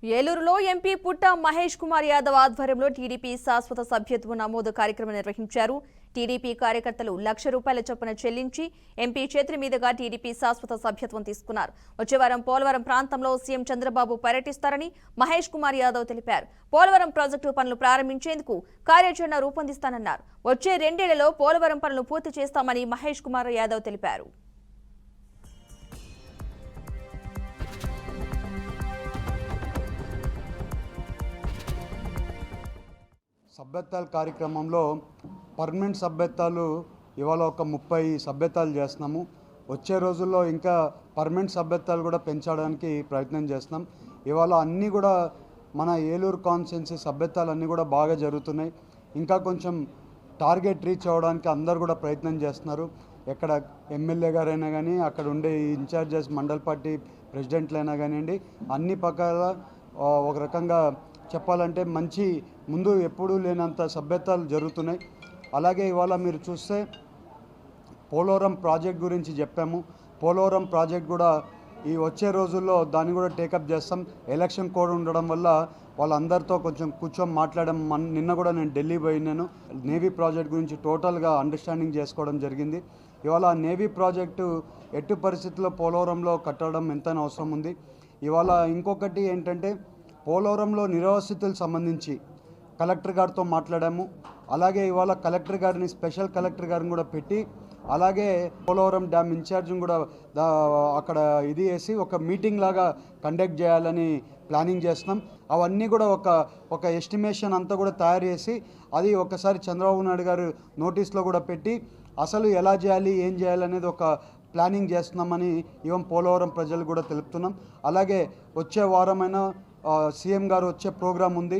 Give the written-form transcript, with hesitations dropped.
ఏలూరులో ఎంపీ పుట్ట మహేష్ కుమార్ యాదవ్ ఆధ్వర్యంలో టీడీపీ శాశ్వత సభ్యత్వ నమోదు కార్యక్రమం నిర్వహించారు. టీడీపీ కార్యకర్తలు ₹1,00,000 చొప్పున చెల్లించి ఎంపీ చేతుల మీదుగా టీడీపీ శాశ్వత సభ్యత్వం తీసుకున్నారు. వచ్చే వారం పోలవరం ప్రాంతంలో సీఎం చంద్రబాబు పర్యటిస్తారని మహేష్ కుమార్ యాదవ్ తెలిపారు. పోలవరం ప్రాజెక్టు పనులు ప్రారంభించేందుకు కార్యాచరణ రూపొందిస్తానన్నారు. వచ్చే 2 ఏళ్లలో పోలవరం పనులు పూర్తి చేస్తామని మహేష్ కుమార్ యాదవ్ తెలిపారు. సభ్యత్వాల కార్యక్రమంలో పర్మనెంట్ సభ్యత్వాలు ఇవాళ ఒక 30 సభ్యత్వాలు చేస్తున్నాము. వచ్చే రోజుల్లో ఇంకా పర్మనెంట్ సభ్యత్వాలు కూడా పెంచడానికి ప్రయత్నం చేస్తున్నాం. ఇవాళ అన్నీ కూడా మన ఏలూరు కాన్స్టిట్యున్సీ సభ్యత్వాలు అన్నీ కూడా బాగా జరుగుతున్నాయి. ఇంకా కొంచెం టార్గెట్ రీచ్ అవ్వడానికి అందరూ కూడా ప్రయత్నం చేస్తున్నారు. ఎక్కడ ఎమ్మెల్యే గారైనా కానీ, అక్కడ ఉండే ఇన్ఛార్జెస్ మండల్ పార్టీ ప్రెసిడెంట్లైనా కానివ్వండి, అన్ని పక్కల ఒక రకంగా చెప్పాలంటే మంచి ముందు ఎప్పుడూ లేనంత సభ్యత్వాలు జరుగుతున్నాయి. అలాగే ఇవాళ మీరు చూస్తే పోలవరం ప్రాజెక్ట్ గురించి చెప్పాము. పోలవరం ప్రాజెక్ట్ కూడా ఈ వచ్చే రోజుల్లో దాన్ని కూడా టేకప్ చేస్తాం. ఎలక్షన్ కోడ్ ఉండడం వల్ల వాళ్ళందరితో కొంచెం కూర్చొని మాట్లాడడం. నిన్న కూడా నేను ఢిల్లీ పోయినాను. నేవీ ప్రాజెక్ట్ గురించి టోటల్గా అండర్స్టాండింగ్ చేసుకోవడం జరిగింది. ఇవాళ నేవీ ప్రాజెక్టు ఎట్టి పరిస్థితుల్లో పోలవరంలో కట్టడం ఎంతైనా అవసరం ఉంది. ఇవాళ ఇంకొకటి ఏంటంటే పోలవరంలో నిర్వాసితులకు సంబంధించి కలెక్టర్ గారితో మాట్లాడాము. అలాగే ఇవాళ కలెక్టర్ గారిని, స్పెషల్ కలెక్టర్ గారిని కూడా పెట్టి, అలాగే పోలవరం డ్యామ్ ఇన్ఛార్జిని కూడా అక్కడ ఇది వేసి ఒక మీటింగ్ లాగా కండక్ట్ చేయాలని ప్లానింగ్ చేస్తున్నాం. అవన్నీ కూడా ఒక ఎస్టిమేషన్ అంతా కూడా తయారు చేసి అది ఒకసారి చంద్రబాబు నాయుడు గారు నోటీస్లో కూడా పెట్టి అసలు ఎలా చేయాలి, ఏం చేయాలనేది ఒక ప్లానింగ్ చేస్తున్నామని ఈవెన్ పోలవరం ప్రజలు కూడా తెలుపుతున్నాం. అలాగే వచ్చే వారమైనా సీఎం గారు వచ్చే ప్రోగ్రాం ఉంది.